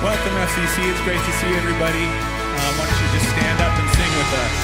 Welcome, FCC. It's great to see everybody. Why don't you just stand up and sing with us?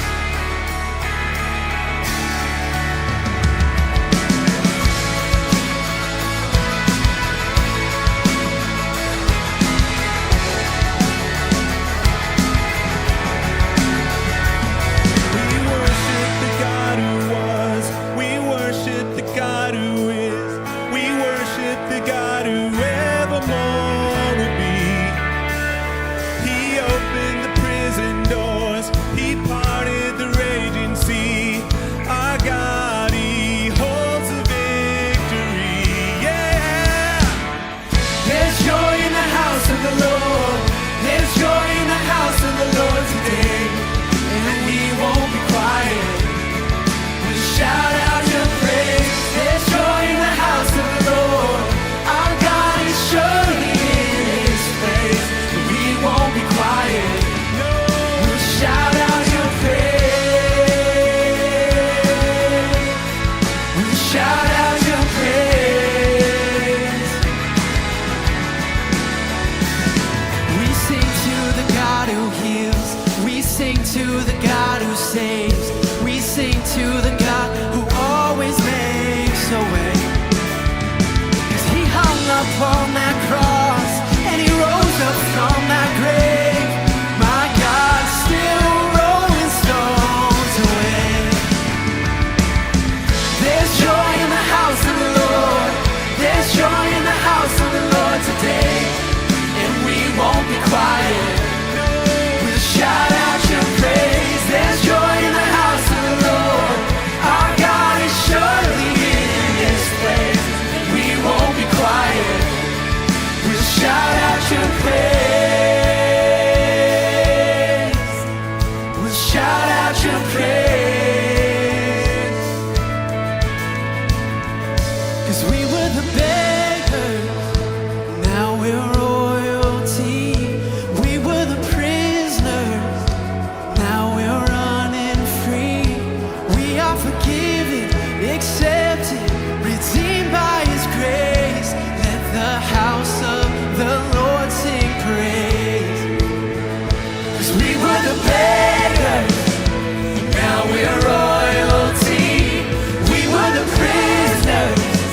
Upon that cross, and he rose up from that grave. My God, still rolling stones away. There's joy in the house of the Lord. There's joy in the house of the Lord today, and we won't be quiet. We'll shout out your praise. There's joy in the house of the Lord. Our God is surely in this place, and we won't be quiet. Shout out your praise. We'll shout out your praise. 'Cause we were the beggars, now we're royalty. We were the prisoners, now we're running free. We are forgiven, accepted, redeemed by His grace. Let the house of the Lord sing praise. 'Cause we were the beggars, now we're royalty. We were the prisoners,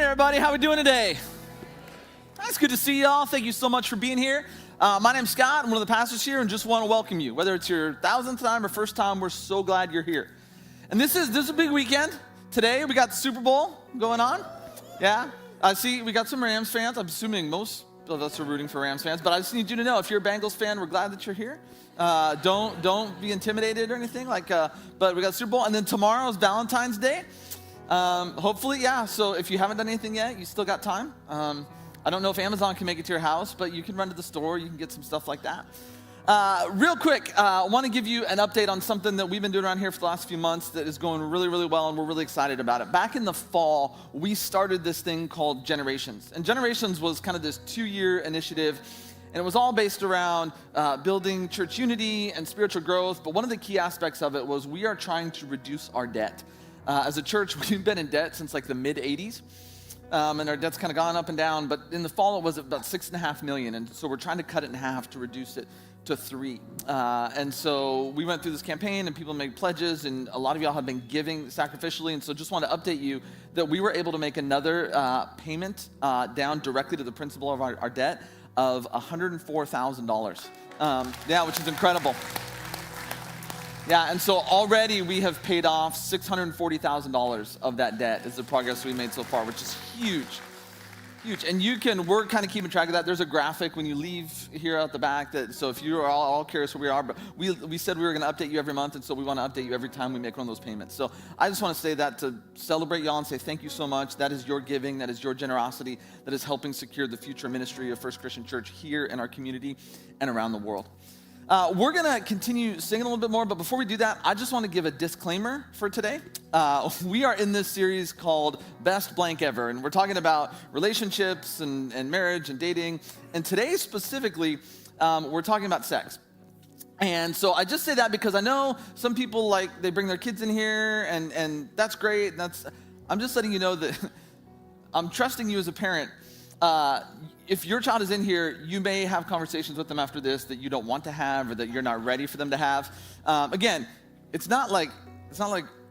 everybody. How we doing today? It's good to see y'all. Thank you so much for being here. My name's Scott. I'm one of the pastors here and just want to welcome you. Whether it's your 1,000th time or first time, we're so glad you're here. And this is a big weekend. Today we got the Super Bowl going on. Yeah. I see we got some Rams fans. I'm assuming most of us are rooting for Rams fans, but I just need you to know if you're a Bengals fan, we're glad that you're here. Don't be intimidated or anything but we got Super Bowl, and then tomorrow is Valentine's Day. Hopefully, yeah. So if you haven't done anything yet, you still got time. I don't know if Amazon can make it to your house, but you can run to the store. You can get some stuff like that. Real quick, I want to give you an update on something that we've been doing around here for the last few months that is going really, really well, and we're really excited about it. Back in the fall, we started this thing called Generations. And Generations was kind of this 2-year initiative, and it was all based around building church unity and spiritual growth. But one of the key aspects of it was we are trying to reduce our debt. As a church, we've been in debt since like the mid-'80s. And our debt's kind of gone up and down, but in the fall it was about $6.5 million, and so we're trying to cut it in half to reduce it to 3. And so we went through this campaign, and people made pledges, and a lot of y'all have been giving sacrificially, and so just want to update you that we were able to make another payment down directly to the principal of our debt of $104,000. Yeah, which is incredible. Yeah, and so already we have paid off $640,000 of that debt is the progress we made so far, which is huge, huge. And we're kind of keeping track of that. There's a graphic when you leave here out the back so if you are all curious where we are, but we said we were going to update you every month, and so we want to update you every time we make one of those payments. So I just want to say that to celebrate y'all and say thank you so much. That is your giving, that is your generosity, that is helping secure the future ministry of First Christian Church here in our community and around the world. We're going to continue singing a little bit more, but before we do that, I just want to give a disclaimer for today. We are in this series called Best Blank Ever, and we're talking about relationships and marriage and dating, and today specifically, we're talking about sex. And so I just say that because I know some people, they bring their kids in here, and that's great, and I'm just letting you know that I'm trusting you as a parent. If your child is in here, you may have conversations with them after this that you don't want to have or that you're not ready for them to have. Again, it's not like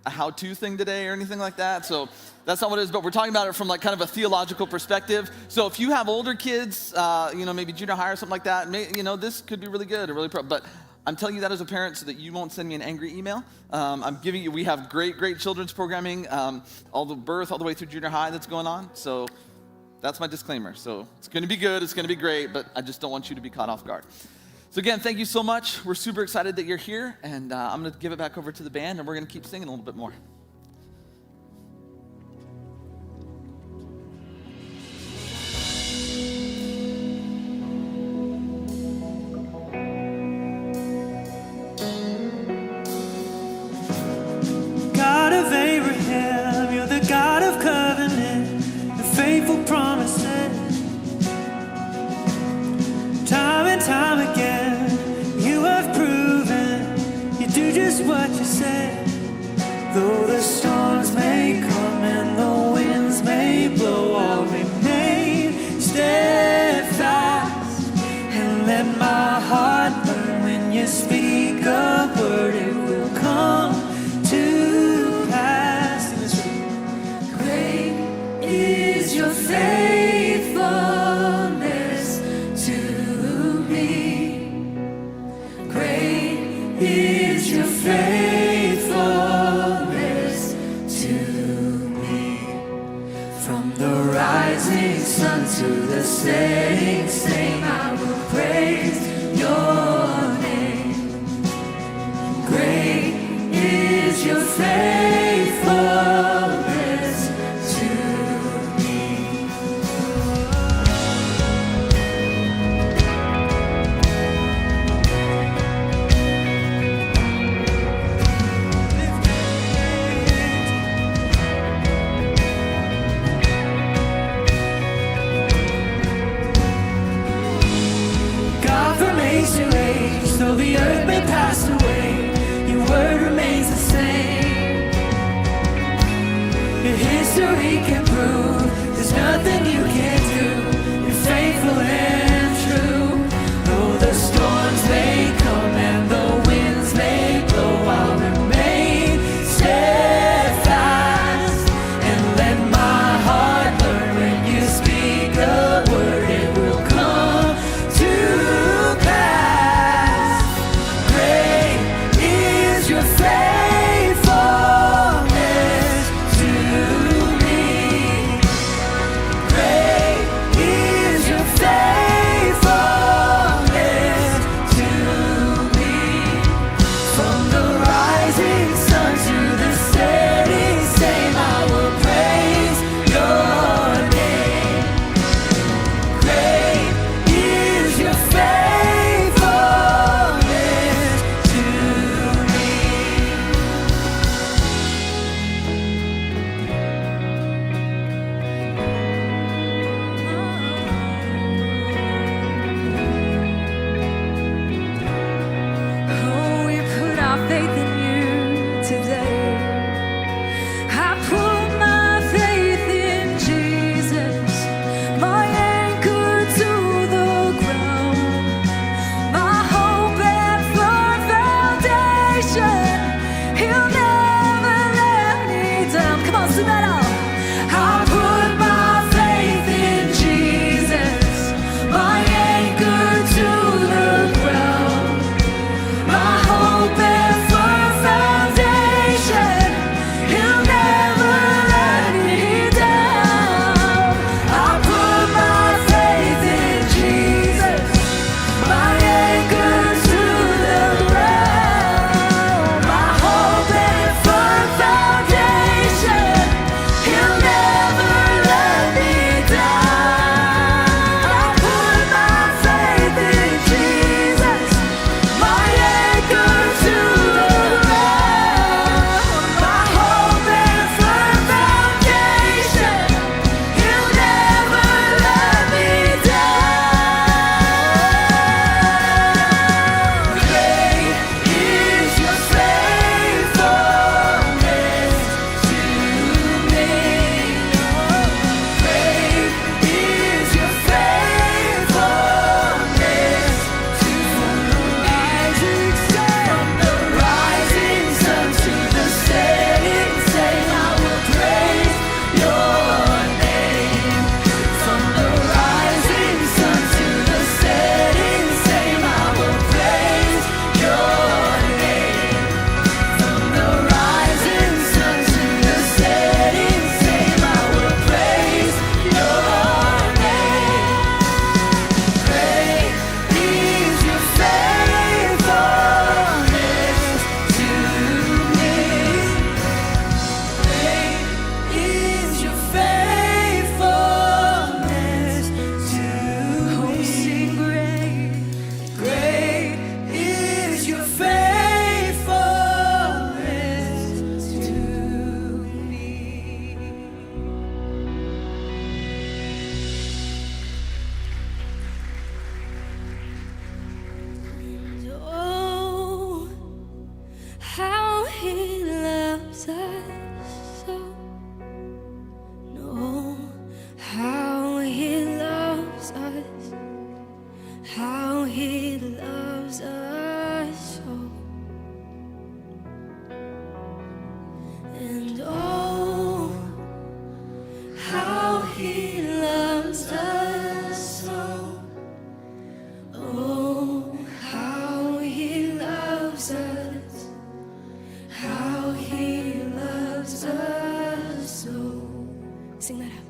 a how-to thing today or anything like that. So that's not what it is. But we're talking about it from kind of a theological perspective. So if you have older kids, maybe junior high or something like that, this could be really good or really but I'm telling you that as a parent so that you won't send me an angry email. We have great children's programming, all the birth all the way through junior high that's going on. So that's my disclaimer. So it's going to be good. It's going to be great, but I just don't want you to be caught off guard. So again, thank you so much. We're super excited that you're here, and I'm going to give it back over to the band, and we're going to keep singing a little bit more. God of Abraham, you're the God of covenant, the faithful promises. Time and time again, you have proven you do just what you said. Though the storms may come and the winds may blow, I'll remain steadfast and let my heart learn when you speak a word, it will come to pass. Great is your faithfulness to me. Great is your faithfulness to me. From the rising sun to the setting same, I will praise your name. Great is your faithfulness to me. God from age to age, though the earth may pass away, your word remains the same. Your history can prove there's nothing you can't do. You're faithful and true. Though the storms may come and the winds may blow, I'll remain steadfast and let my heart learn He loves us so. And oh, how He loves us so. Oh, how He loves us. How He loves us so. Sing that out.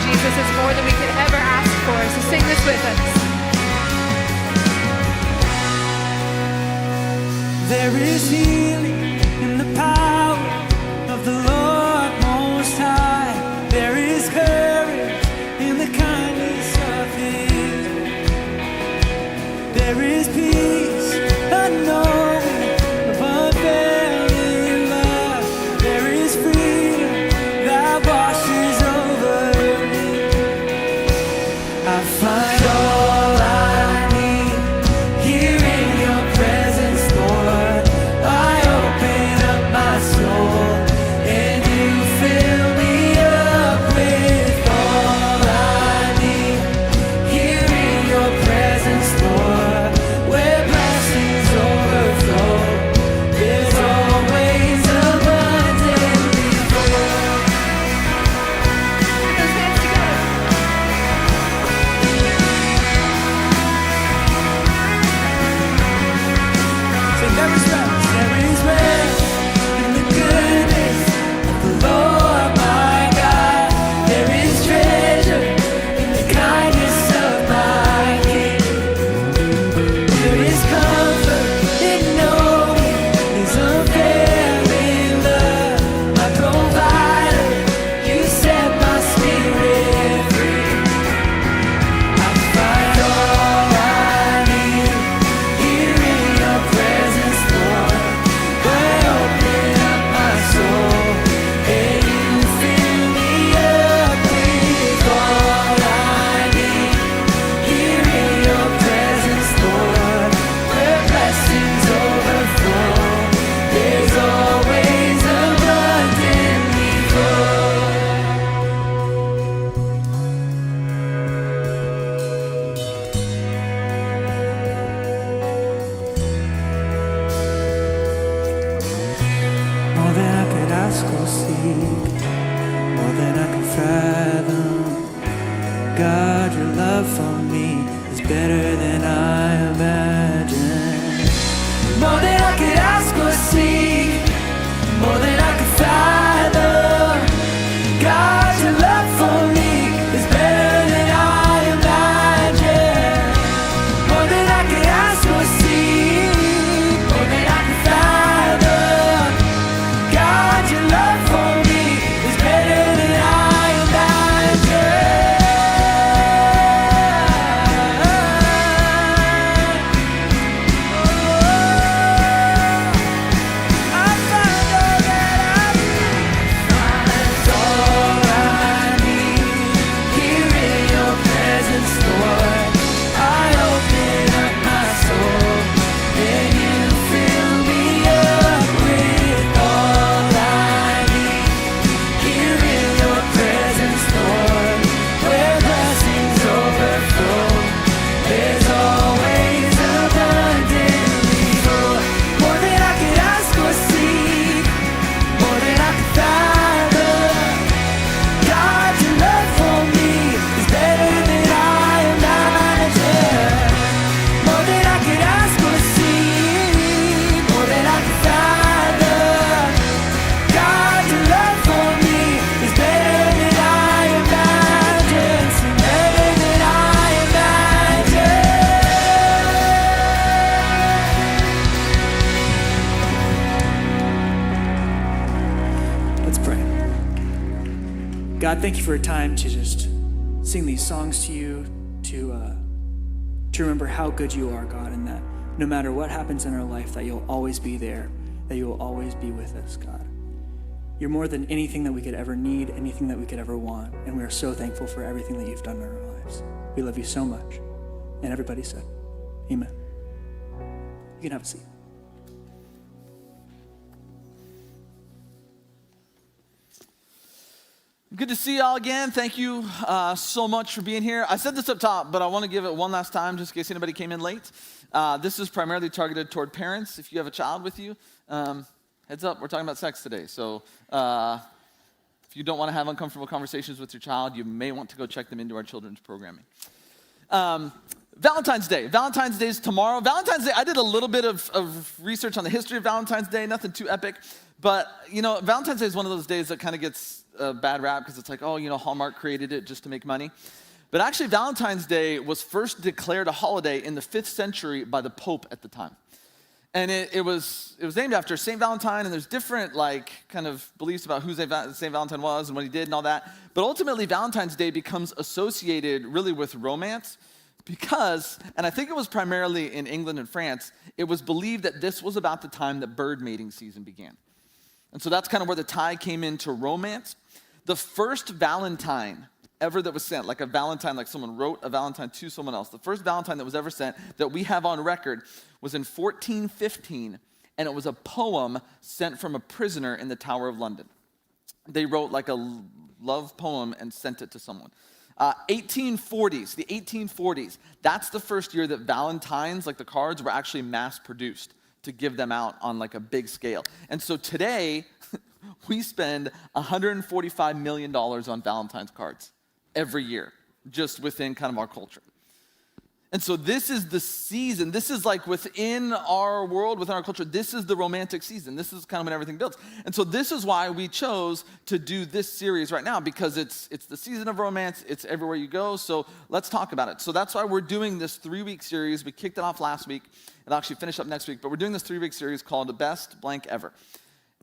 Jesus is more than we could ever ask for. So sing this with us. There is healing in the power of the Lord Most High. There is courage in the kindness of His. There is peace unknown above failing love. There is freedom that washes over me. I find all I need here in Your presence, Lord. I open up my soul and You fill me up with all I need here in Your presence, Lord. Where blessings overflow, there's always abundantly more. Put those hands together. So there is rest in the goodness of the Lord my God. There is treasure in the kindness of my King. There is comfort in knowing His unfailing love. My provider, You set my spirit free. I find all I need here in Your presence, Lord. I open up my soul and You fill me up with all I need here in Your presence, Lord. Where blessings overflow, there's always abundantly more. More than I could ask or seek, more than I could fathom. God, Your love for me is better than I imagined. More than I could ask or seek, more than I could fathom. God, Your love for me is better than I imagined. More than I could ask or seek, more than I could God, thank you for a time to just sing these songs to you, to remember how good you are, God, and that no matter what happens in our life, that you'll always be there, that you will always be with us, God. You're more than anything that we could ever need, anything that we could ever want, and we are so thankful for everything that you've done in our lives. We love you so much. And everybody said, amen. You can have a seat. Good to see y'all again. Thank you so much for being here. I said this up top, but I want to give it one last time just in case anybody came in late. This is primarily targeted toward parents. If you have a child with you, heads up, we're talking about sex today. So if you don't want to have uncomfortable conversations with your child, you may want to go check them into our children's programming. Valentine's Day. Valentine's Day is tomorrow. Valentine's Day, I did a little bit of research on the history of Valentine's Day, nothing too epic. But, Valentine's Day is one of those days that kind of gets a bad rap because it's like, Hallmark created it just to make money. But actually, Valentine's Day was first declared a holiday in the 5th century by the Pope at the time. And it was named after St. Valentine, and there's different, kind of beliefs about who St. Valentine was and what he did and all that. But ultimately, Valentine's Day becomes associated really with romance because, and I think it was primarily in England and France, it was believed that this was about the time that bird mating season began. And so that's kind of where the tie came into romance. The first Valentine ever that was sent, like a Valentine, like someone wrote a Valentine to someone else, the first Valentine that was ever sent that we have on record was in 1415, and it was a poem sent from a prisoner in the Tower of London. They wrote like a love poem and sent it to someone. 1840s, the 1840s, that's the first year that Valentines, like the cards, were actually mass produced to give them out on like a big scale. And so today, we spend $145 million on Valentine's cards every year, just within kind of our culture. And so this is the season. This is like within our world, within our culture, this is the romantic season. This is kind of when everything builds. And so this is why we chose to do this series right now, because it's the season of romance. It's everywhere you go. So let's talk about it. So that's why we're doing this 3-week series. We kicked it off last week. It'll actually finish up next week. But we're doing this 3-week series called The Best Blank Ever.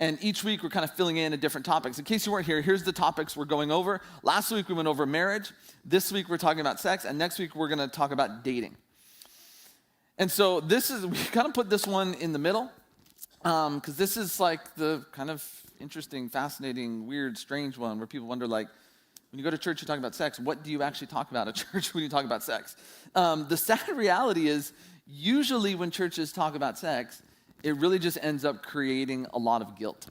And each week we're kind of filling in different topics. In case you weren't here, here's the topics we're going over. Last week we went over marriage. This week we're talking about sex. And next week we're going to talk about dating. And so we kind of put this one in the middle because this is like the kind of interesting, fascinating, weird, strange one where people wonder, like, when you go to church, you talk about sex. What do you actually talk about at church when you talk about sex? The sad reality is usually when churches talk about sex, it really just ends up creating a lot of guilt.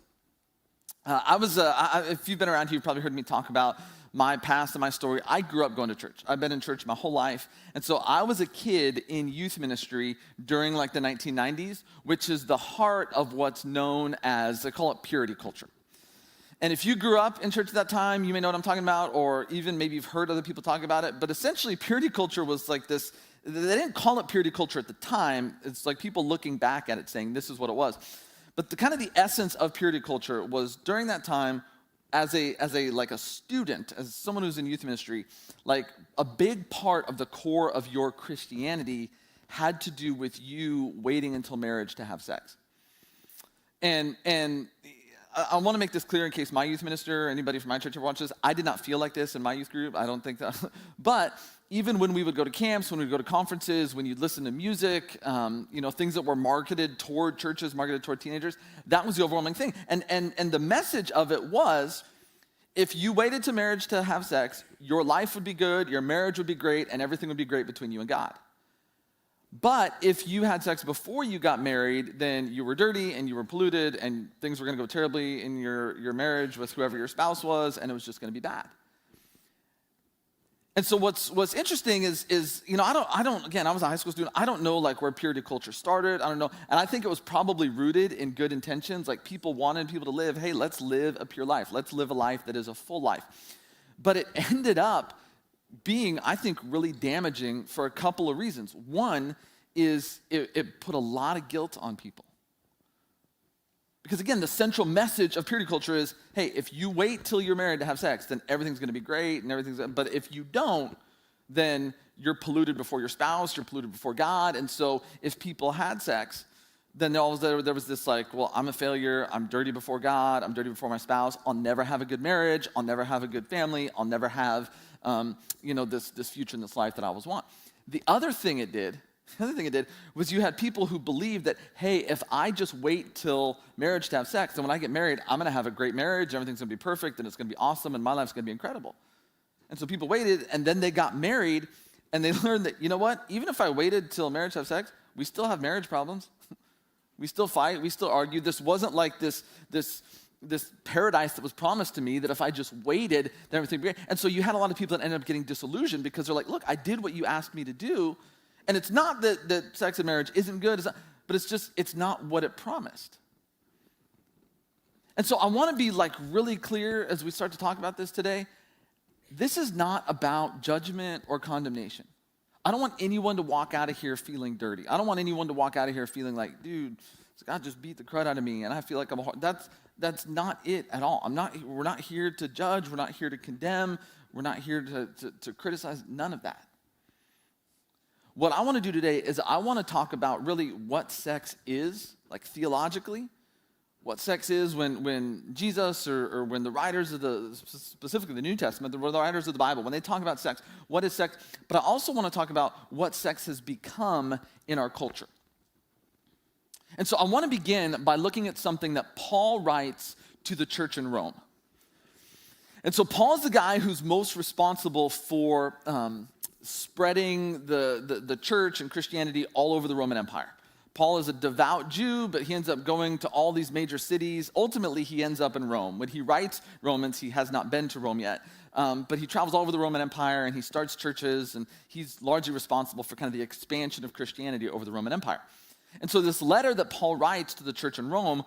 If you've been around here, you've probably heard me talk about my past and my story. I grew up going to church. I've been in church my whole life. And so I was a kid in youth ministry during like the 1990s, which is the heart of what's known as, they call it purity culture. And if you grew up in church at that time, you may know what I'm talking about, or even maybe you've heard other people talk about it. But essentially, purity culture was like this. They didn't call it purity culture at the time. It's like people looking back at it saying this is what it was. But the essence of purity culture was during that time, as a student, as someone who's in youth ministry, like a big part of the core of your Christianity had to do with you waiting until marriage to have sex. And I want to make this clear in case my youth minister or anybody from my church ever watches this. I did not feel like this in my youth group. I don't think that. But even when we would go to camps, when we would go to conferences, when you'd listen to music, things that were marketed toward churches, marketed toward teenagers, that was the overwhelming thing. And the message of it was, if you waited to marriage to have sex, your life would be good, your marriage would be great, and everything would be great between you and God. But if you had sex before you got married, then you were dirty and you were polluted and things were going to go terribly in your marriage with whoever your spouse was, and it was just going to be bad. And so what's interesting is I don't again, I was a high school student. I don't know like where purity culture started. I don't know. And I think it was probably rooted in good intentions. Like people wanted people to live, hey, let's live a pure life. Let's live a life that is a full life. But it ended up being, I think, really damaging for a couple of reasons. One is it put a lot of guilt on people. Because again, the central message of purity culture is, hey, if you wait till you're married to have sex, then everything's going to be great but if you don't, then you're polluted before your spouse, you're polluted before God. And so if people had sex then there was this like, well, I'm a failure. I'm dirty before God. I'm dirty before my spouse. I'll never have a good marriage. I'll never have a good family. I'll never have, this future in this life that I always want. The other thing it did was you had people who believed that, hey, if I just wait till marriage to have sex, then when I get married, I'm going to have a great marriage. Everything's going to be perfect, and it's going to be awesome, and my life's going to be incredible. And so people waited, and then they got married, and they learned that, you know what? Even if I waited till marriage to have sex, we still have marriage problems. We still fight. We still argue. This wasn't like this paradise that was promised to me that if I just waited, then everything would be great. And so you had a lot of people that ended up getting disillusioned because they're like, look, I did what you asked me to do. And it's not that sex and marriage isn't good, but it's not what it promised. And so I want to be like really clear as we start to talk about this today. This is not about judgment or condemnation. I don't want anyone to walk out of here feeling dirty. I don't want anyone to walk out of here feeling like, dude, God just beat the crud out of me, and I feel like I'm that's not it at all. We're not here to judge. We're not here to condemn. We're not here to criticize. None of that. What I want to do today is I want to talk about really what sex is, like theologically, what sex is when Jesus or when the writers of specifically the New Testament, the writers of the Bible, when they talk about sex, what is sex? But I also want to talk about what sex has become in our culture. And so I want to begin by looking at something that Paul writes to the church in Rome. And so Paul's the guy who's most responsible for spreading the church and Christianity all over the Roman Empire. Paul is a devout Jew, but he ends up going to all these major cities. Ultimately, he ends up in Rome. When he writes Romans, he has not been to Rome yet. But he travels all over the Roman Empire, and he starts churches, and he's largely responsible for kind of the expansion of Christianity over the Roman Empire. And so this letter that Paul writes to the church in Rome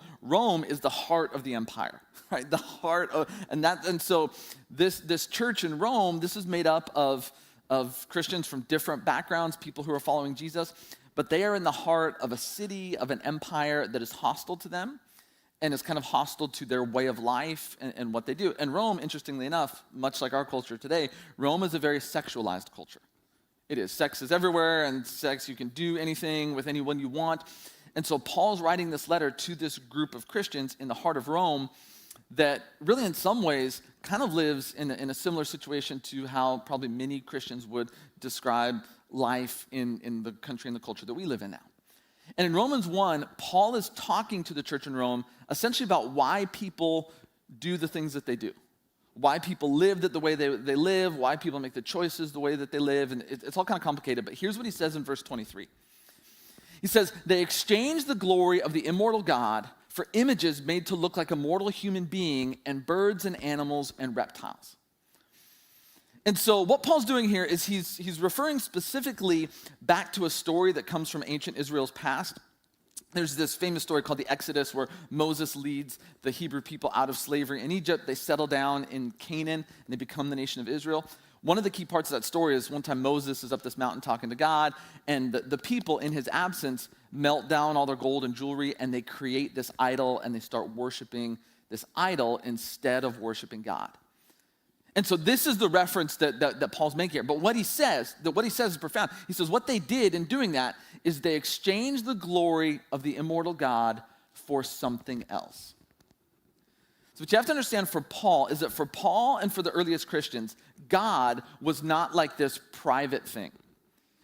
is the heart of the empire, right? The heart of, and so this church in Rome, this is made up of Christians from different backgrounds, people who are following Jesus, but they are in the heart of a city, of an empire that is hostile to them and is kind of hostile to their way of life and what they do. And Rome, interestingly enough, much like our culture today, Rome is a very sexualized culture. It is. Sex is everywhere, and sex, you can do anything with anyone you want. And so Paul's writing this letter to this group of Christians in the heart of Rome that really in some ways kind of lives in a similar situation to how probably many Christians would describe life in the country and the culture that we live in now. And in Romans 1, Paul is talking to the church in Rome essentially about why people do the things that they do. Why people live the way they live, why people make the choices the way that they live, and it's all kind of complicated, but here's what he says in verse 23. He says, they exchange the glory of the immortal God for images made to look like a mortal human being and birds and animals and reptiles. And so what Paul's doing here is he's referring specifically back to a story that comes from ancient Israel's past. There's this famous story called the Exodus where Moses leads the Hebrew people out of slavery in Egypt. They settle down in Canaan, and they become the nation of Israel. One of the key parts of that story is one time Moses is up this mountain talking to God, and the people in his absence melt down all their gold and jewelry, and they create this idol, and they start worshiping this idol instead of worshiping God. And so this is the reference that Paul's making here. But what he says is profound. He says what they did in doing that is they exchanged the glory of the immortal God for something else. So what you have to understand for Paul is that for Paul and for the earliest Christians, God was not like this private thing.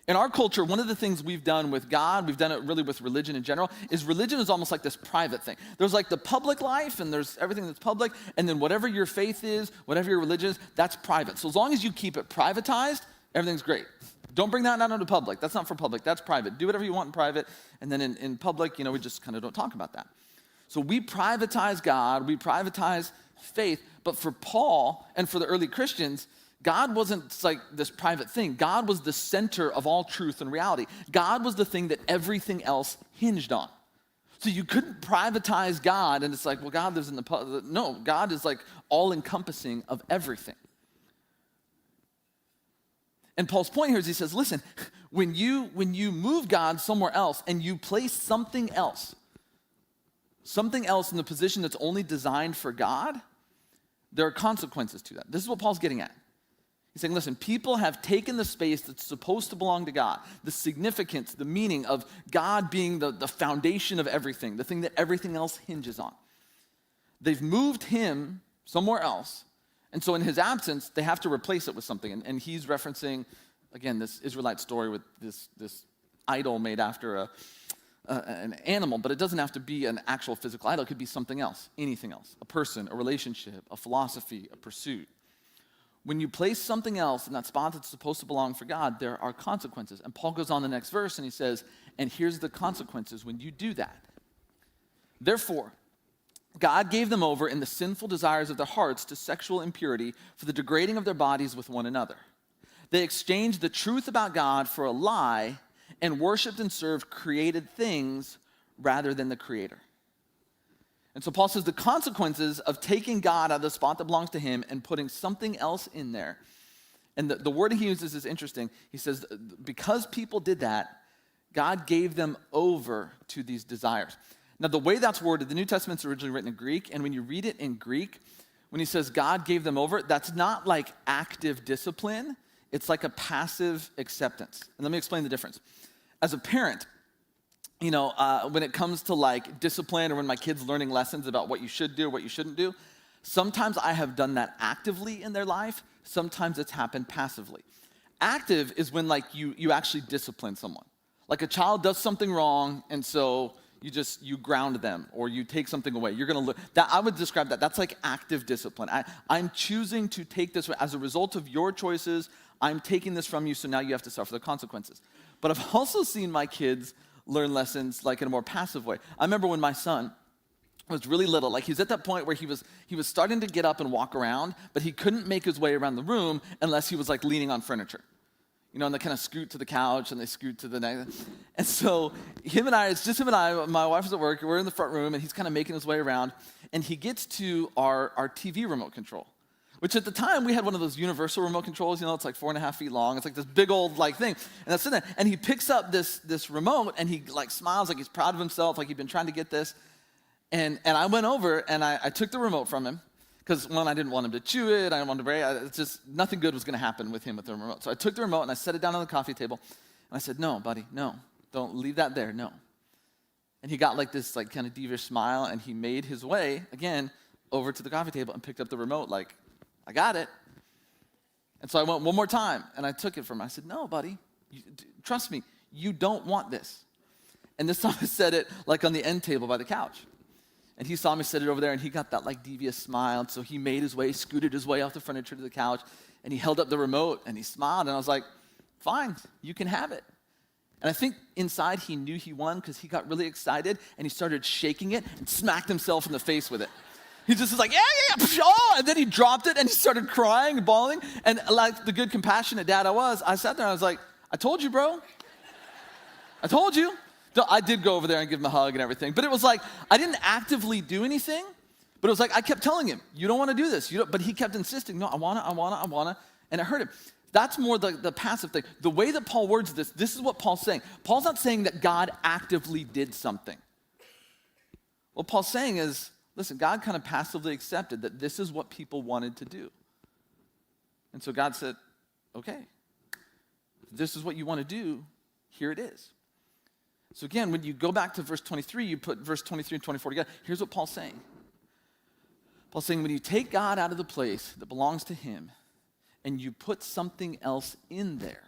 In our culture, one of the things we've done with God, we've done it really with religion in general, is religion is almost like this private thing. There's like the public life, and there's everything that's public, and then whatever your faith is, whatever your religion is, that's private. So as long as you keep it privatized, everything's great. Don't bring that out into public. That's not for public. That's private. Do whatever you want in private, and then in public, we just kind of don't talk about that. So we privatize God, we privatize faith, but for Paul and for the early Christians, God wasn't like this private thing. God was the center of all truth and reality. God was the thing that everything else hinged on. So you couldn't privatize God, and it's like, well, God lives in the public. No, God is like all-encompassing of everything. And Paul's point here is he says, listen, when you move God somewhere else and you place something else in the position that's only designed for God, there are consequences to that. This is what Paul's getting at. He's saying, listen, people have taken the space that's supposed to belong to God, the significance, the meaning of God being the foundation of everything, the thing that everything else hinges on. They've moved him somewhere else, and so in his absence, they have to replace it with something. And he's referencing, again, this Israelite story with this idol made after an animal, but it doesn't have to be an actual physical idol. It could be something else, anything else, a person, a relationship, a philosophy, a pursuit. When you place something else in that spot that's supposed to belong for God, there are consequences. And Paul goes on the next verse and he says, and here's the consequences when you do that. Therefore, God gave them over in the sinful desires of their hearts to sexual impurity for the degrading of their bodies with one another. They exchanged the truth about God for a lie and worshiped and served created things rather than the Creator. And so Paul says the consequences of taking God out of the spot that belongs to him and putting something else in there. And the word he uses is interesting. He says, because people did that, God gave them over to these desires. Now, the way that's worded, the New Testament's originally written in Greek, and when you read it in Greek, when he says God gave them over, that's not like active discipline. It's like a passive acceptance. And let me explain the difference. As a parent, when it comes to like discipline or when my kid's learning lessons about what you should do or what you shouldn't do, sometimes I have done that actively in their life. Sometimes it's happened passively. Active is when like you actually discipline someone. Like a child does something wrong, and so you ground them or you take something away. You're going to look that I would describe that. That's like active discipline. I'm choosing to take this as a result of your choices. I'm taking this from you, so now you have to suffer the consequences. But I've also seen my kids learn lessons like in a more passive way. I remember when my son was really little, like he was at that point where he was starting to get up and walk around, but he couldn't make his way around the room unless he was like leaning on furniture. And they kind of scoot to the couch and they scoot to the next. And so it's just him and I, my wife was at work, we're in the front room and he's kind of making his way around and he gets to our TV remote control, which at the time we had one of those universal remote controls, it's like 4.5 feet long. It's like this big old like thing. And that's in there. And he picks up this remote and he like smiles like he's proud of himself, like he'd been trying to get this. And I went over and I took the remote from him. Because one, I didn't want him to chew it. I didn't want him to break it. It's just nothing good was going to happen with him with the remote. So I took the remote and I set it down on the coffee table. And I said, no, buddy, no. Don't leave that there, no. And he got like this like kind of devious smile and he made his way, again, over to the coffee table and picked up the remote like, I got it. And so I went one more time and I took it from him. I said, no, buddy, trust me, you don't want this. And this time I set it like on the end table by the couch. And he saw me set it over there, and he got that like devious smile. And so he made his way, scooted his way off the furniture to the couch, and he held up the remote, and he smiled. And I was like, fine, you can have it. And I think inside he knew he won because he got really excited, and he started shaking it and smacked himself in the face with it. He just was like, yeah, oh! And then he dropped it, and he started crying and bawling. And like the good, compassionate dad I sat there, and I was like, I told you, bro. I told you. I did go over there and give him a hug and everything, but it was like, I didn't actively do anything, but it was like, I kept telling him, you don't want to do this, but he kept insisting, no, I want to, and it hurt him. That's more the passive thing. The way that Paul words this is what Paul's saying. Paul's not saying that God actively did something. What Paul's saying is, listen, God kind of passively accepted that this is what people wanted to do. And so God said, okay, if this is what you want to do, here it is. So again, when you go back to verse 23, you put verse 23 and 24 together. Here's what Paul's saying. Paul's saying when you take God out of the place that belongs to him and you put something else in there,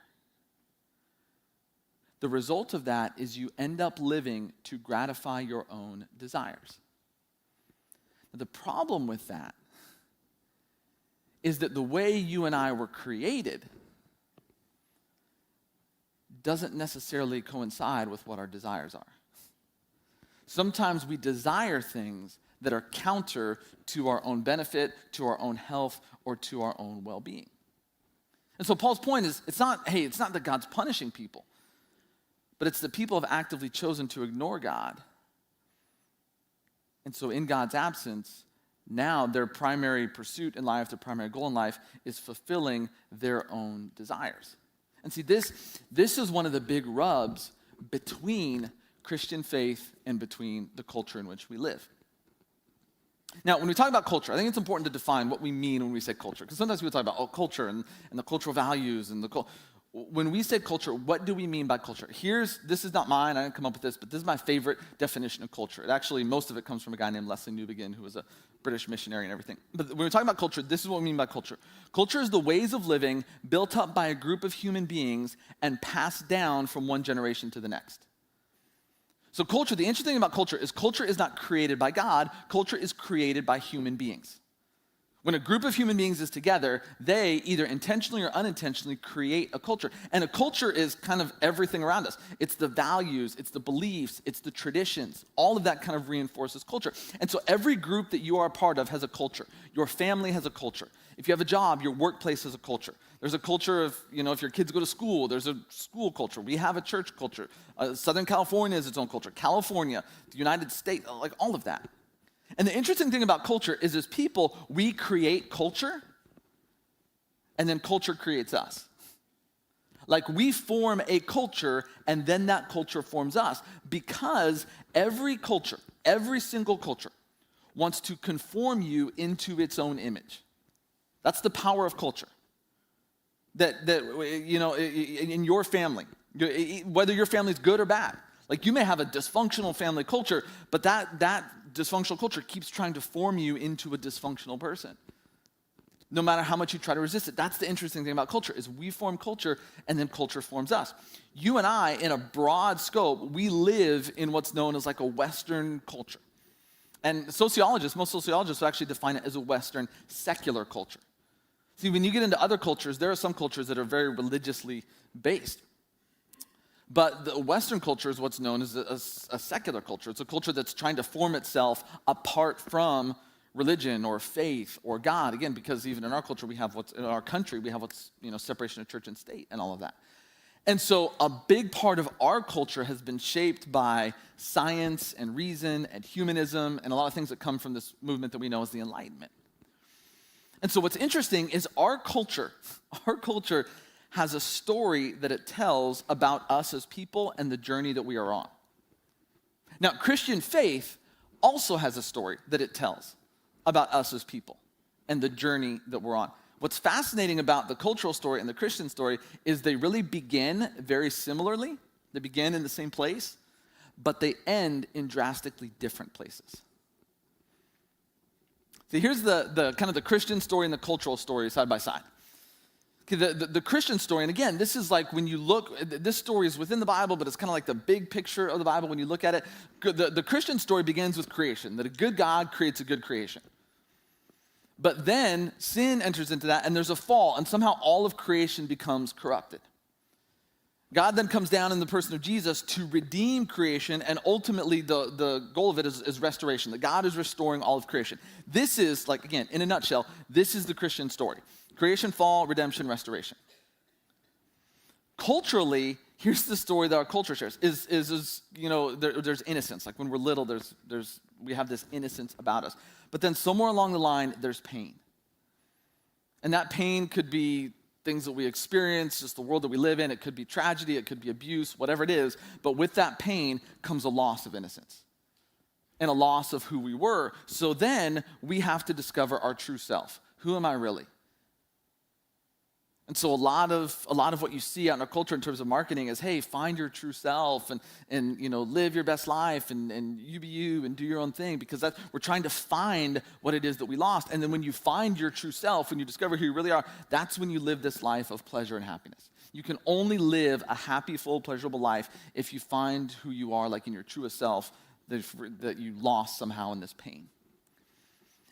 the result of that is you end up living to gratify your own desires. Now, the problem with that is that the way you and I were created doesn't necessarily coincide with what our desires are. Sometimes we desire things that are counter to our own benefit, to our own health, or to our own well-being. And so Paul's point is, it's not that God's punishing people, but it's that people have actively chosen to ignore God. And so in God's absence, now their primary pursuit in life, their primary goal in life is fulfilling their own desires. And see, this is one of the big rubs between Christian faith and between the culture in which we live. Now, when we talk about culture, I think it's important to define what we mean when we say culture. Because sometimes people talk about, culture and the cultural values. When we say culture, what do we mean by culture? This is not mine, I didn't come up with this, but this is my favorite definition of culture. Most of it comes from a guy named Leslie Newbegin, who was a British missionary and everything. But when we're talking about culture, this is what we mean by culture. Culture is the ways of living built up by a group of human beings and passed down from one generation to the next. So culture, the interesting thing about culture is not created by God. Culture is created by human beings. When a group of human beings is together, they either intentionally or unintentionally create a culture. And a culture is kind of everything around us. It's the values, it's the beliefs, it's the traditions. All of that kind of reinforces culture. And so every group that you are a part of has a culture. Your family has a culture. If you have a job, your workplace has a culture. There's a culture of, if your kids go to school, there's a school culture. We have a church culture. Southern California has its own culture. California, the United States, like all of that. And the interesting thing about culture is as people, we create culture, and then culture creates us. Like we form a culture, and then that culture forms us. Because every culture, every single culture, wants to conform you into its own image. That's the power of culture. That in your family, whether your family's good or bad, like you may have a dysfunctional family culture, but that dysfunctional culture keeps trying to form you into a dysfunctional person. No matter how much you try to resist it. That's the interesting thing about culture, is we form culture and then culture forms us. You and I, in a broad scope, we live in what's known as like a Western culture. And most sociologists will actually define it as a Western secular culture. See, when you get into other cultures, there are some cultures that are very religiously based. But the Western culture is what's known as a secular culture. It's a culture that's trying to form itself apart from religion or faith or God. Again, because even in our culture, in our country, we have what's separation of church and state and all of that. And so a big part of our culture has been shaped by science and reason and humanism and a lot of things that come from this movement that we know as the Enlightenment. And so what's interesting is our culture has a story that it tells about us as people and the journey that we are on. Now, Christian faith also has a story that it tells about us as people and the journey that we're on. What's fascinating about the cultural story and the Christian story is they really begin very similarly. They begin in the same place, but they end in drastically different places. See, here's the kind of the Christian story and the cultural story side by side. The Christian story, and again, this is like when you look, this story is within the Bible, but it's kind of like the big picture of the Bible when you look at it. The Christian story begins with creation, that a good God creates a good creation. But then sin enters into that, and there's a fall, and somehow all of creation becomes corrupted. God then comes down in the person of Jesus to redeem creation, and ultimately the goal of it is restoration, that God is restoring all of creation. This is, like, again, in a nutshell, this is the Christian story. Creation, fall, redemption, restoration. Culturally, here's the story that our culture shares, is there's innocence. Like when we're little, we have this innocence about us. But then somewhere along the line, there's pain. And that pain could be things that we experience, just the world that we live in. It could be tragedy, it could be abuse, whatever it is. But with that pain comes a loss of innocence and a loss of who we were. So then we have to discover our true self. Who am I really? And so a lot of what you see out in our culture in terms of marketing is, hey, find your true self and live your best life and you be you and do your own thing, because we're trying to find what it is that we lost. And then when you find your true self, when you discover who you really are, that's when you live this life of pleasure and happiness. You can only live a happy, full, pleasurable life if you find who you are, like in your truest self, that you lost somehow in this pain.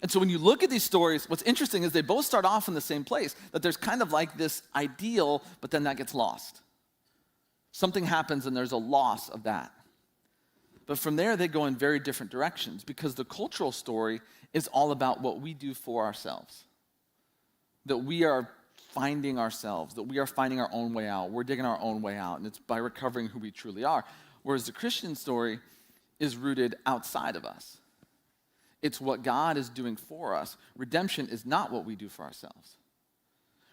And so when you look at these stories, what's interesting is they both start off in the same place, that there's kind of like this ideal, but then that gets lost. Something happens and there's a loss of that. But from there, they go in very different directions, because the cultural story is all about what we do for ourselves. That we are finding ourselves, that we are finding our own way out. We're digging our own way out, and it's by recovering who we truly are. Whereas the Christian story is rooted outside of us. It's what God is doing for us. Redemption is not what we do for ourselves.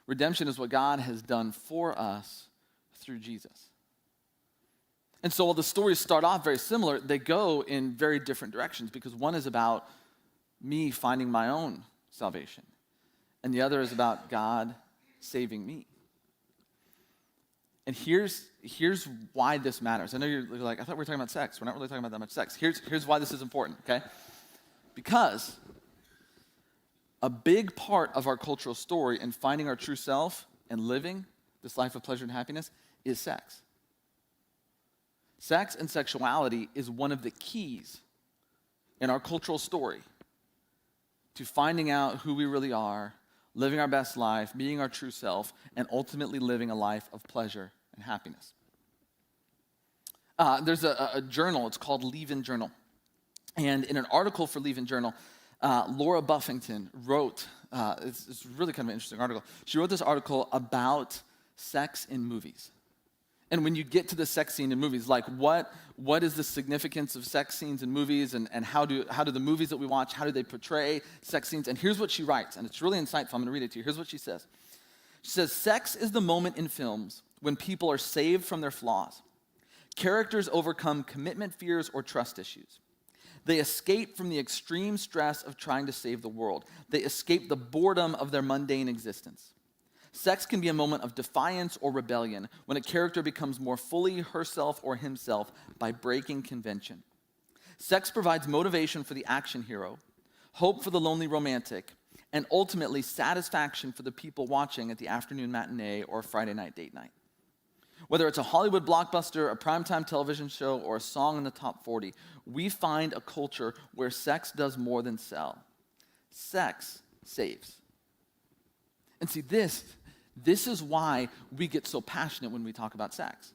Redemption is what God has done for us through Jesus. And so while the stories start off very similar, they go in very different directions, because one is about me finding my own salvation. And the other is about God saving me. And here's why this matters. I know you're like, I thought we were talking about sex. We're not really talking about that much sex. Here's why this is important, okay? Because a big part of our cultural story in finding our true self and living this life of pleasure and happiness is sex. Sex and sexuality is one of the keys in our cultural story to finding out who we really are, living our best life, being our true self, and ultimately living a life of pleasure and happiness. There's a journal, it's called Leave-In Journal. And in an article for Leave-In Journal, Laura Buffington wrote, it's really kind of an interesting article. She wrote this article about sex in movies. And when you get to the sex scene in movies, like what is the significance of sex scenes in movies, and how do the movies that we watch, how do they portray sex scenes? And here's what she writes, and it's really insightful. I'm going to read it to you. Here's what she says. She says, sex is the moment in films when people are saved from their flaws. Characters overcome commitment fears or trust issues. They escape from the extreme stress of trying to save the world. They escape the boredom of their mundane existence. Sex can be a moment of defiance or rebellion when a character becomes more fully herself or himself by breaking convention. Sex provides motivation for the action hero, hope for the lonely romantic, and ultimately satisfaction for the people watching at the afternoon matinee or Friday night date night. Whether it's a Hollywood blockbuster, a primetime television show, or a song in the top 40, we find a culture where sex does more than sell. Sex saves. And see, this is why we get so passionate when we talk about sex.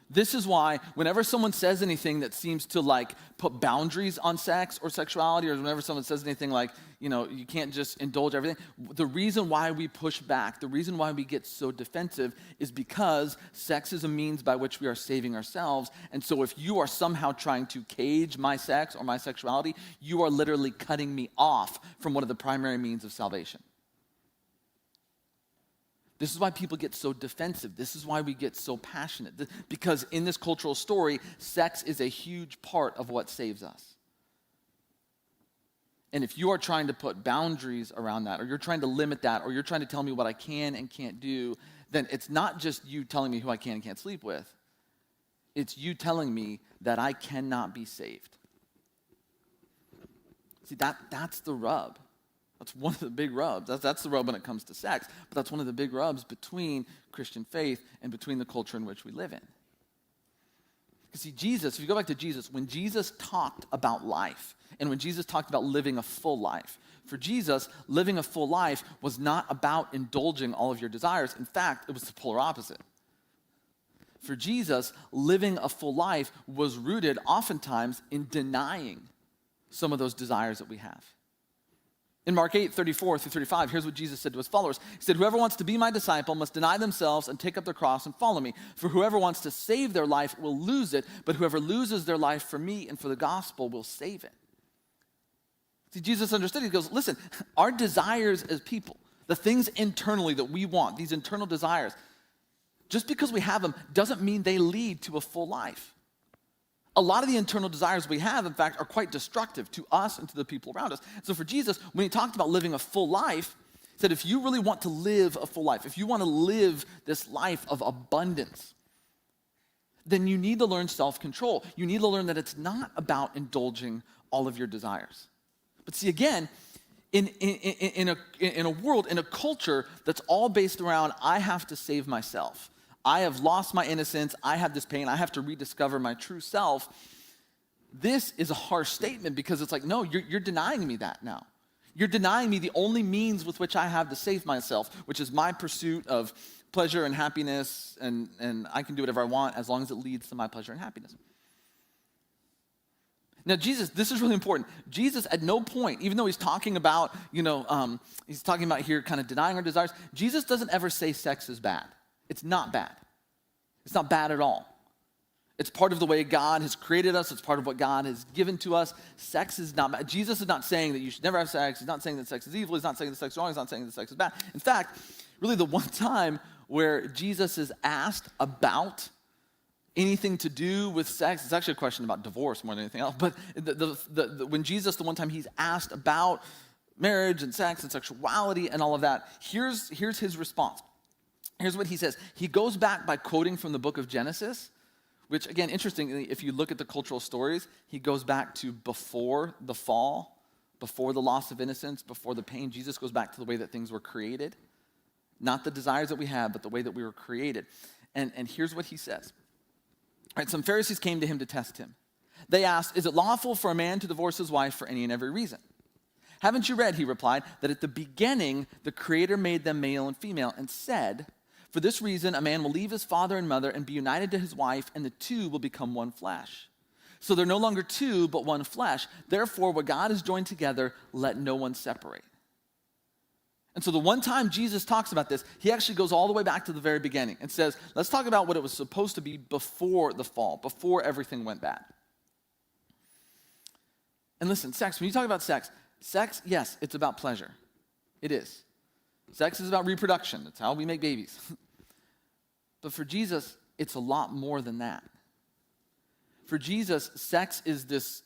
This is why whenever someone says anything that seems to like put boundaries on sex or sexuality, or whenever someone says anything like, you can't just indulge everything, the reason why we push back, the reason why we get so defensive is because sex is a means by which we are saving ourselves. And so if you are somehow trying to cage my sex or my sexuality, you are literally cutting me off from one of the primary means of salvation. This is why people get so defensive. This is why we get so passionate. Because in this cultural story, sex is a huge part of what saves us. And if you are trying to put boundaries around that, or you're trying to limit that, or you're trying to tell me what I can and can't do, then it's not just you telling me who I can and can't sleep with. It's you telling me that I cannot be saved. See, that's the rub. That's one of the big rubs. That's the rub when it comes to sex, but that's one of the big rubs between Christian faith and between the culture in which we live in. Because see, Jesus, if you go back to Jesus, when Jesus talked about life, and when Jesus talked about living a full life, for Jesus, living a full life was not about indulging all of your desires. In fact, it was the polar opposite. For Jesus, living a full life was rooted oftentimes in denying some of those desires that we have. In Mark 8:34-35, here's what Jesus said to his followers. He said, whoever wants to be my disciple must deny themselves and take up their cross and follow me. For whoever wants to save their life will lose it, but whoever loses their life for me and for the gospel will save it. See, Jesus understood. He goes, listen, our desires as people, the things internally that we want, these internal desires, just because we have them doesn't mean they lead to a full life. A lot of the internal desires we have, in fact, are quite destructive to us and to the people around us. So for Jesus, when he talked about living a full life, he said if you really want to live a full life, if you want to live this life of abundance, then you need to learn self-control. You need to learn that it's not about indulging all of your desires. But see, again, in a world, in a culture that's all based around, I have to save myself. I have lost my innocence. I have this pain. I have to rediscover my true self. This is a harsh statement because it's like, no, you're denying me that now. You're denying me the only means with which I have to save myself, which is my pursuit of pleasure and happiness, and I can do whatever I want as long as it leads to my pleasure and happiness. Now, Jesus, this is really important. Jesus, at no point, even though he's talking about, he's talking about here kind of denying our desires, Jesus doesn't ever say sex is bad. It's not bad. It's not bad at all. It's part of the way God has created us. It's part of what God has given to us. Sex is not bad. Jesus is not saying that you should never have sex. He's not saying that sex is evil. He's not saying that sex is wrong. He's not saying that sex is bad. In fact, really the one time where Jesus is asked about anything to do with sex. It's actually a question about divorce more than anything else. But when Jesus, the one time he's asked about marriage and sex and sexuality and all of that, here's his response. Here's what he says. He goes back by quoting from the book of Genesis, which, again, interestingly, if you look at the cultural stories, he goes back to before the fall, before the loss of innocence, before the pain. Jesus goes back to the way that things were created. Not the desires that we have, but the way that we were created. And here's what he says. All right, some Pharisees came to him to test him. They asked, is it lawful for a man to divorce his wife for any and every reason? Haven't you read, he replied, that at the beginning the Creator made them male and female and said, for this reason a man will leave his father and mother and be united to his wife, and the two will become one flesh. So they're no longer two, but one flesh. Therefore, what God has joined together, let no one separate. And so the one time Jesus talks about this, he actually goes all the way back to the very beginning and says, let's talk about what it was supposed to be before the fall, before everything went bad. And listen, sex, when you talk about sex, yes, it's about pleasure. It is. Sex is about reproduction. That's how we make babies. But for Jesus, it's a lot more than that. For Jesus, sex is this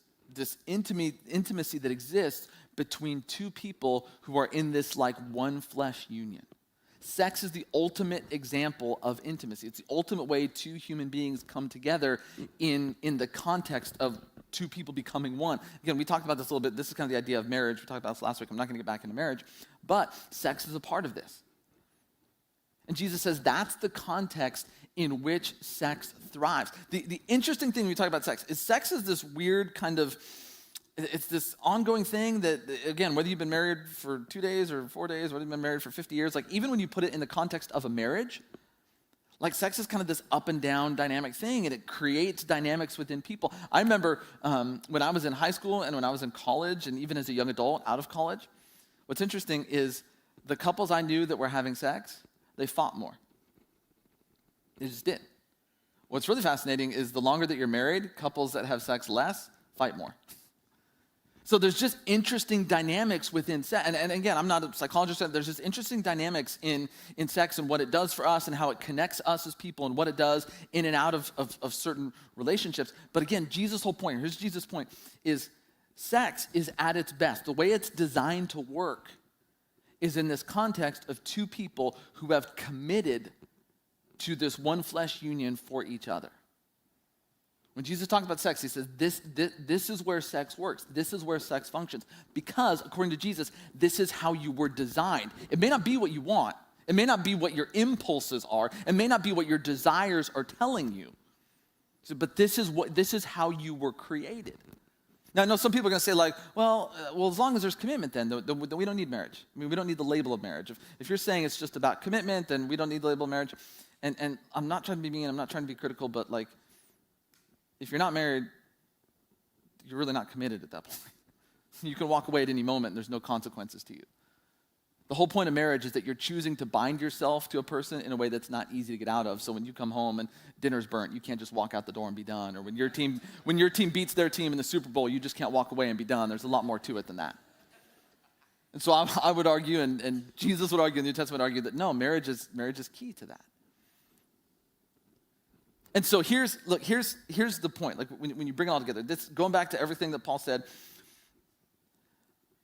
intimacy that exists between two people who are in this like one flesh union. Sex is the ultimate example of intimacy. It's the ultimate way two human beings come together in the context of two people becoming one. Again, we talked about this a little bit. This is kind of the idea of marriage. We talked about this last week. I'm not going to get back into marriage. But sex is a part of this. And Jesus says that's the context in which sex thrives. The interesting thing when we talk about sex is this weird kind of, it's this ongoing thing that, again, whether you've been married for 2 days or 4 days, whether you've been married for 50 years, like even when you put it in the context of a marriage, like sex is kind of this up and down dynamic thing, and it creates dynamics within people. I remember when I was in high school and when I was in college, and even as a young adult out of college, what's interesting is the couples I knew that were having sex, they fought more. They just did. What's really fascinating is the longer that you're married, couples that have sex less fight more. So there's just interesting dynamics within sex. And again, I'm not a psychologist, there's just interesting dynamics in sex and what it does for us and how it connects us as people and what it does in and out of certain relationships. But again, Jesus' whole point, here's Jesus' point, is sex is at its best. The way it's designed to work is in this context of two people who have committed to this one flesh union for each other. When Jesus talks about sex, he says, this is where sex works. This is where sex functions. Because, according to Jesus, this is how you were designed. It may not be what you want. It may not be what your impulses are. It may not be what your desires are telling you. But this is how you were created. Now, I know some people are going to say, like, well, as long as there's commitment, then we don't need marriage. I mean, we don't need the label of marriage. If you're saying it's just about commitment, then we don't need the label of marriage. And I'm not trying to be mean. I'm not trying to be critical, but, like, if you're not married, you're really not committed at that point. You can walk away at any moment and there's no consequences to you. The whole point of marriage is that you're choosing to bind yourself to a person in a way that's not easy to get out of. So when you come home and dinner's burnt, you can't just walk out the door and be done. Or when your team beats their team in the Super Bowl, you just can't walk away and be done. There's a lot more to it than that. And so I would argue, and Jesus would argue, and the New Testament would argue that no, marriage is key to that. And so here's the point. Like when you bring it all together, this going back to everything that Paul said,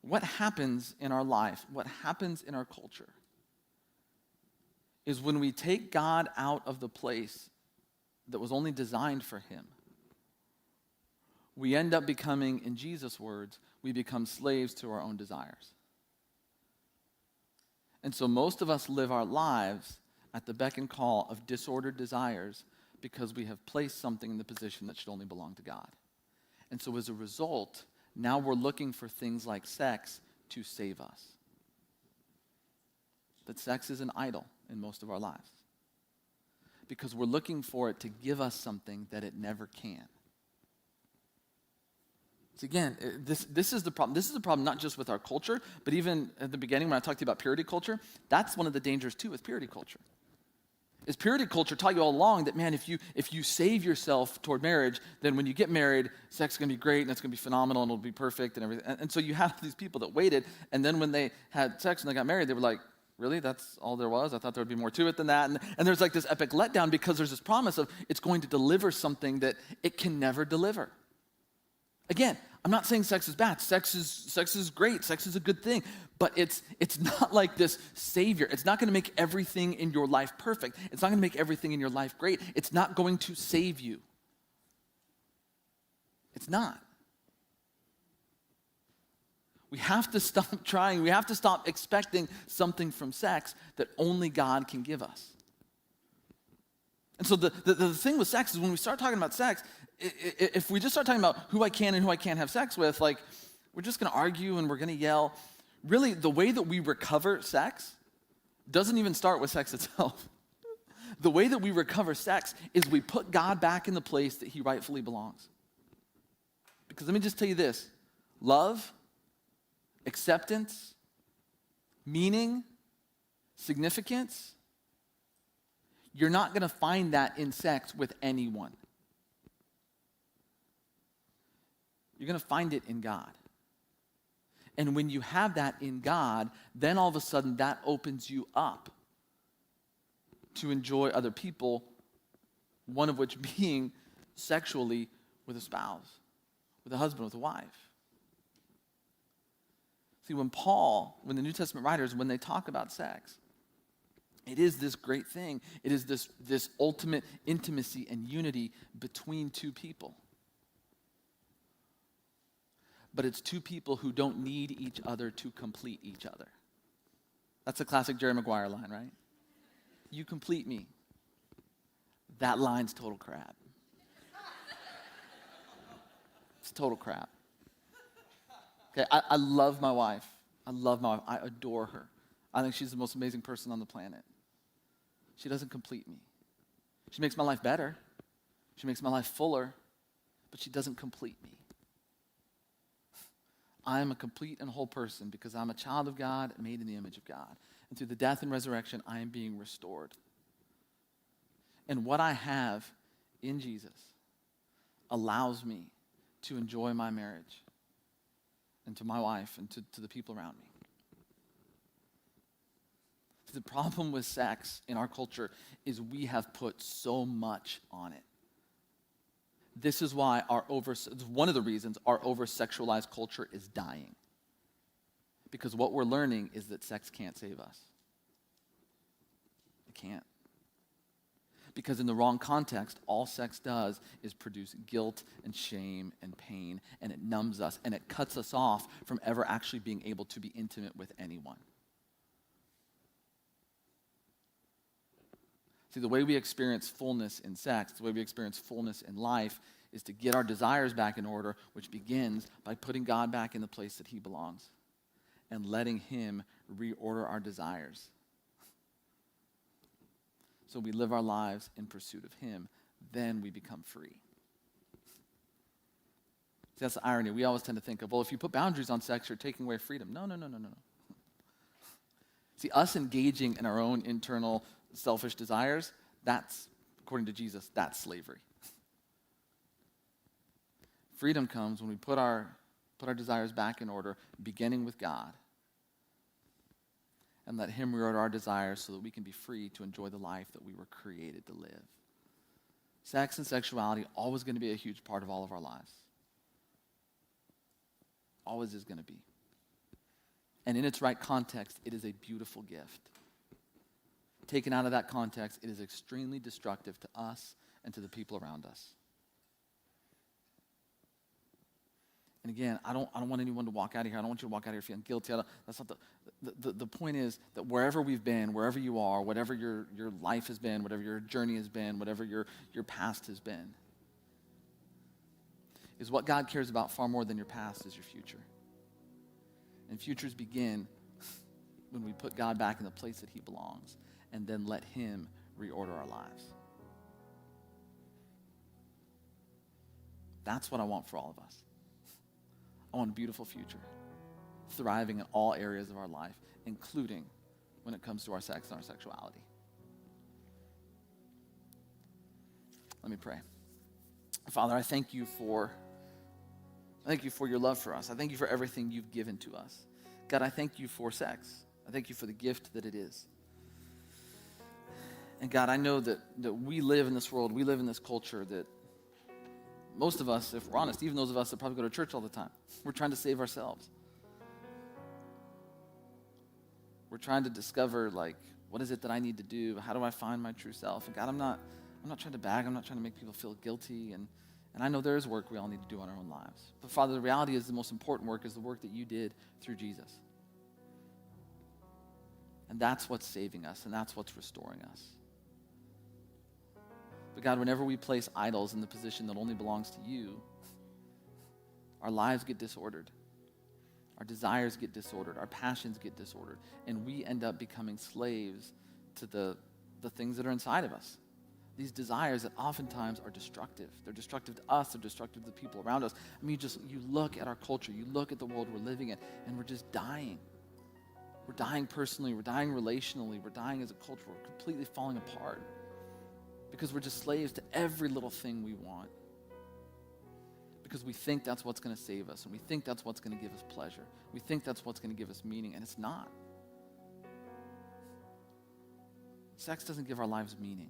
what happens in our life, what happens in our culture, is when we take God out of the place that was only designed for him, we end up becoming, in Jesus' words, we become slaves to our own desires. And so most of us live our lives at the beck and call of disordered desires because we have placed something in the position that should only belong to God. And so as a result, now we're looking for things like sex to save us. That sex is an idol in most of our lives. Because we're looking for it to give us something that it never can. So again, this is the problem. This is the problem not just with our culture, but even at the beginning when I talked to you about purity culture, that's one of the dangers too with purity culture. Is purity culture taught you all along that, man, if you save yourself toward marriage, then when you get married, sex is going to be great and it's going to be phenomenal and it'll be perfect and everything. And so you have these people that waited, and then when they had sex and they got married, they were like, really? That's all there was? I thought there would be more to it than that. And there's like this epic letdown because there's this promise of it's going to deliver something that it can never deliver. Again, I'm not saying sex is bad. Sex is great. Sex is a good thing. But it's not like this savior. It's not going to make everything in your life perfect. It's not going to make everything in your life great. It's not going to save you. It's not. We have to stop trying. We have to stop expecting something from sex that only God can give us. And so the thing with sex is when we start talking about sex, if we just start talking about who I can and who I can't have sex with, like, we're just going to argue and we're going to yell. Really, the way that we recover sex doesn't even start with sex itself. The way that we recover sex is we put God back in the place that he rightfully belongs. Because let me just tell you this, love, acceptance, meaning, significance, you're not going to find that in sex with anyone. You're going to find it in God. And when you have that in God, then all of a sudden that opens you up to enjoy other people, one of which being sexually with a spouse, with a husband, with a wife. See, when the New Testament writers, when they talk about sex, it is this great thing. It is this ultimate intimacy and unity between two people. But it's two people who don't need each other to complete each other. That's a classic Jerry Maguire line, right? You complete me. That line's total crap. It's total crap. Okay, I love my wife. I adore her. I think she's the most amazing person on the planet. She doesn't complete me. She makes my life better. She makes my life fuller, but she doesn't complete me. I am a complete and whole person because I'm a child of God, made in the image of God. And through the death and resurrection, I am being restored. And what I have in Jesus allows me to enjoy my marriage and to my wife and to the people around me. The problem with sex in our culture is we have put so much on it. This is why one of the reasons our over-sexualized culture is dying. Because what we're learning is that sex can't save us. It can't. Because in the wrong context, all sex does is produce guilt and shame and pain, and it numbs us, and it cuts us off from ever actually being able to be intimate with anyone. See, the way we experience fullness in sex, the way we experience fullness in life, is to get our desires back in order, which begins by putting God back in the place that he belongs and letting him reorder our desires. So we live our lives in pursuit of him. Then we become free. See, that's the irony. We always tend to think of, well, if you put boundaries on sex, you're taking away freedom. No. See, us engaging in our own internal selfish desires, that's, according to Jesus, that's slavery. Freedom comes when we put our desires back in order, beginning with God, and let him reorder our desires so that we can be free to enjoy the life that we were created to live. Sex and sexuality always going to be a huge part of all of our lives. Always is going to be. And in its right context, it is a beautiful gift. Taken out of that context, it is extremely destructive to us and to the people around us. And again, I don't want anyone to walk out of here. I don't want you to walk out of here feeling guilty. That's not the point is that wherever we've been, wherever you are, whatever your life has been, whatever your journey has been, whatever your past has been, is what God cares about far more than your past is your future. And futures begin when we put God back in the place that he belongs and then let him reorder our lives. That's what I want for all of us. I want a beautiful future, thriving in all areas of our life, including when it comes to our sex and our sexuality. Let me pray. Father, I thank you for your love for us. I thank you for everything you've given to us. God, I thank you for sex. I thank you for the gift that it is. And God, I know that we live in this world, we live in this culture that most of us, if we're honest, even those of us that probably go to church all the time, we're trying to save ourselves. We're trying to discover, like, what is it that I need to do? How do I find my true self? And God, I'm not trying to bag. I'm not trying to make people feel guilty. And I know there is work we all need to do in our own lives. But Father, the reality is the most important work is the work that you did through Jesus. And that's what's saving us, and that's what's restoring us. But God, whenever we place idols in the position that only belongs to you, our lives get disordered. Our desires get disordered. Our passions get disordered. And we end up becoming slaves to the things that are inside of us. These desires that oftentimes are destructive. They're destructive to us. They're destructive to the people around us. I mean, you look at our culture. You look at the world we're living in, and we're just dying. We're dying personally. We're dying relationally. We're dying as a culture. We're completely falling apart because we're just slaves to every little thing we want. Because we think that's what's going to save us, and we think that's what's going to give us pleasure. We think that's what's going to give us meaning, and it's not. Sex doesn't give our lives meaning.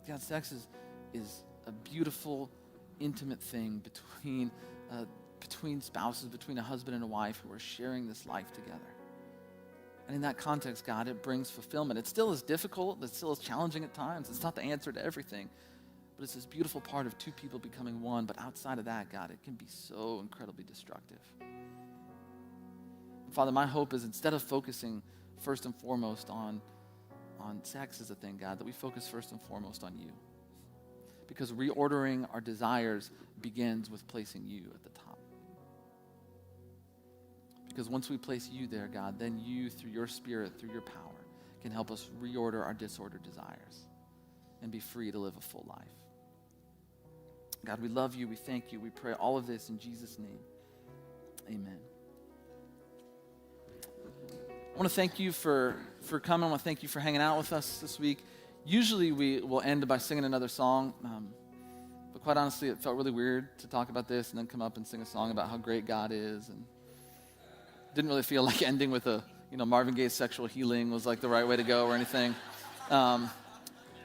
God, sex is a beautiful, intimate thing between spouses, between a husband and a wife who are sharing this life together. And in that context, God, it brings fulfillment. It still is difficult. It still is challenging at times. It's not the answer to everything. But it's this beautiful part of two people becoming one. But outside of that, God, it can be so incredibly destructive. And Father, my hope is instead of focusing first and foremost on sex as a thing, God, that we focus first and foremost on you. Because reordering our desires begins with placing you at the top. Because once we place you there, God, then you, through your Spirit, through your power, can help us reorder our disordered desires and be free to live a full life. God, we love you. We thank you. We pray all of this in Jesus' name. Amen. I want to thank you for coming. I want to thank you for hanging out with us this week. Usually we will end by singing another song, but quite honestly, it felt really weird to talk about this and then come up and sing a song about how great God is, and didn't really feel like ending with Marvin Gaye's Sexual Healing was like the right way to go or anything.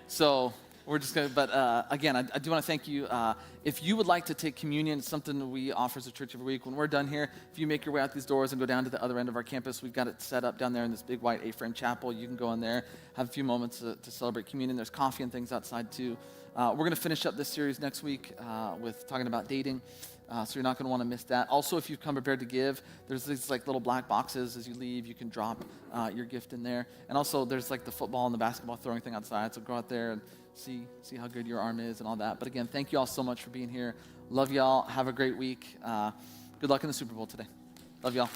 So we're just going to, but again, I do want to thank you. If you would like to take communion, it's something that we offer as a church every week. When we're done here, if you make your way out these doors and go down to the other end of our campus, we've got it set up down there in this big white A-frame chapel. You can go in there, have a few moments to celebrate communion. There's coffee and things outside too. We're going to finish up this series next week with talking about dating. So you're not going to want to miss that. Also, if you've come prepared to give, there's these like little black boxes as you leave. You can drop your gift in there. And also, there's like the football and the basketball throwing thing outside. So go out there and see how good your arm is and all that. But again, thank you all so much for being here. Love y'all. Have a great week. Good luck in the Super Bowl today. Love y'all.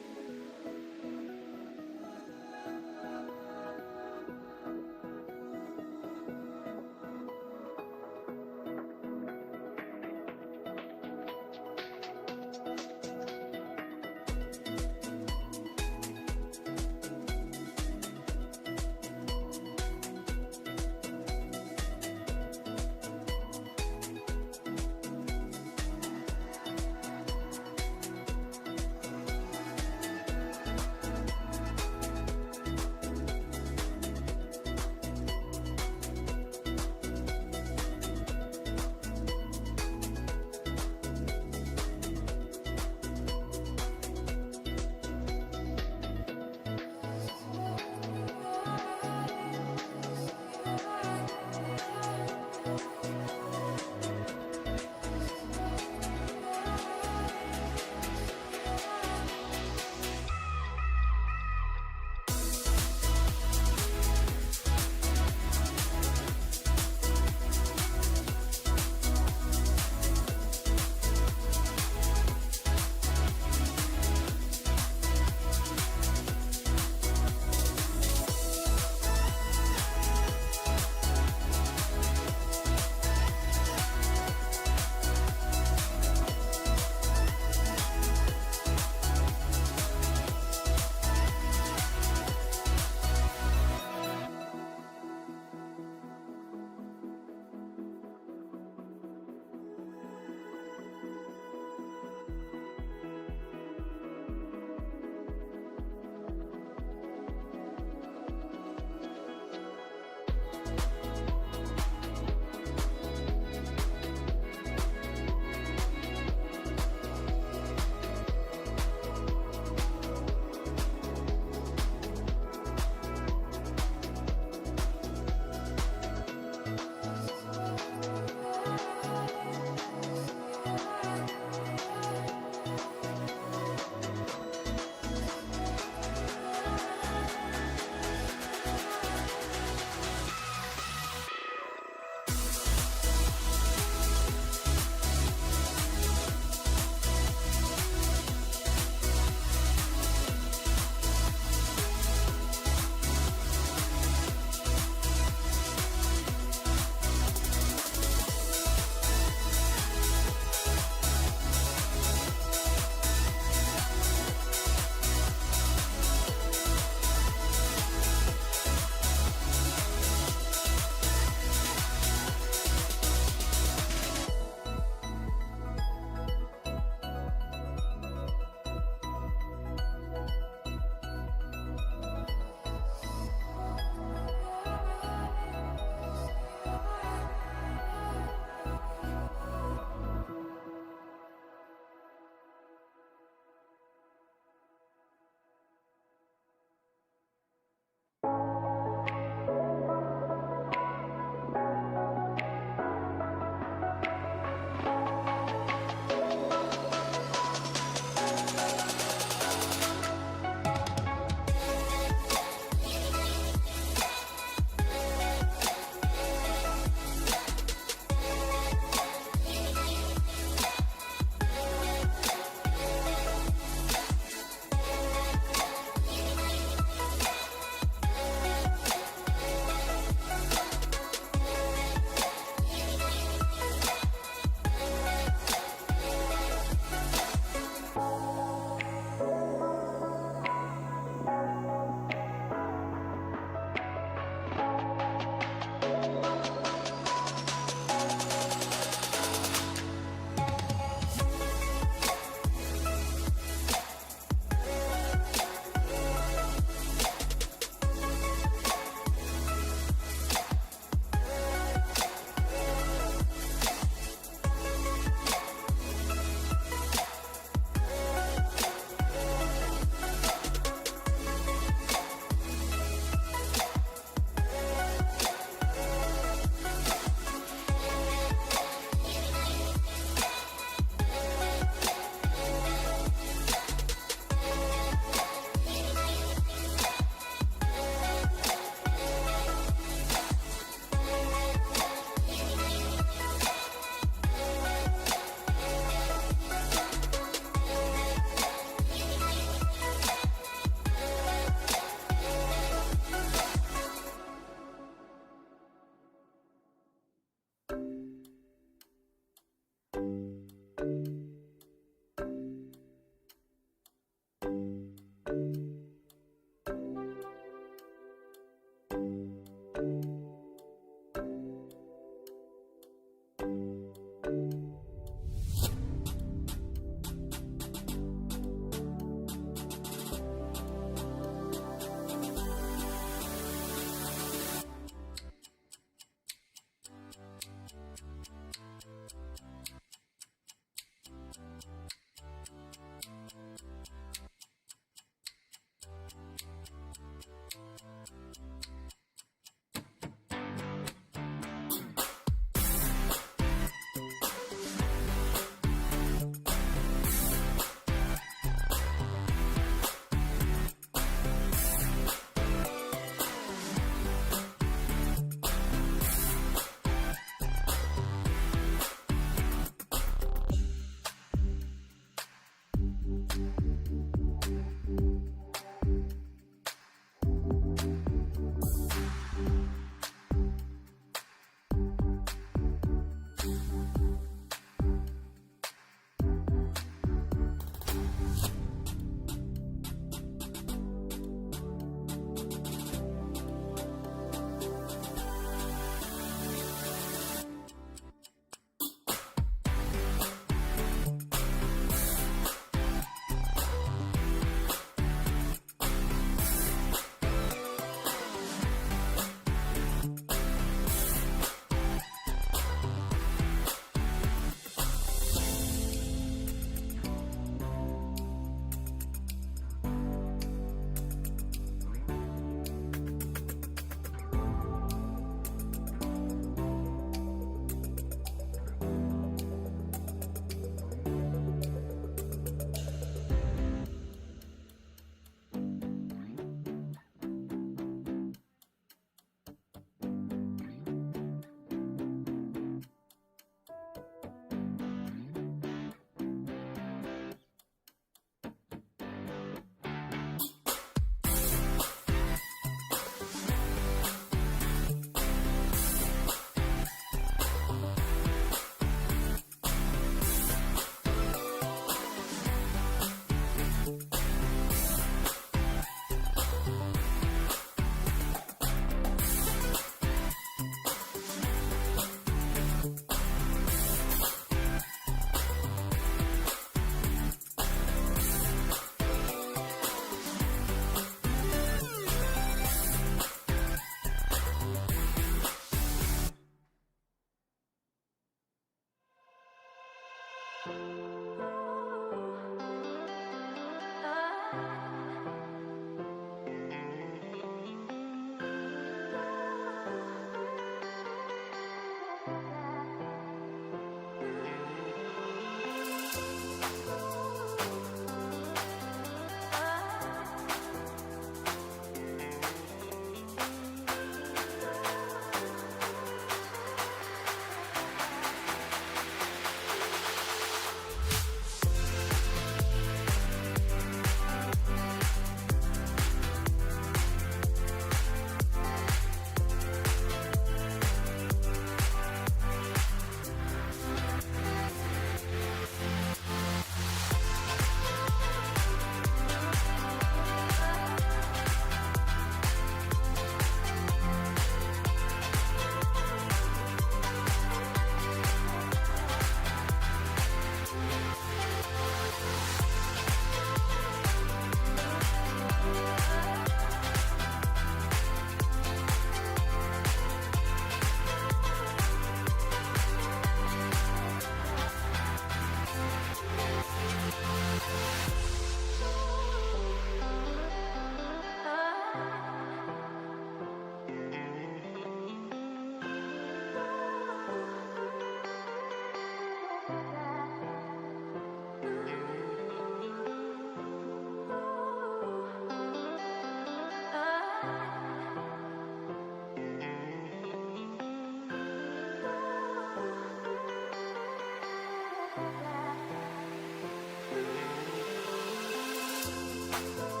Lord.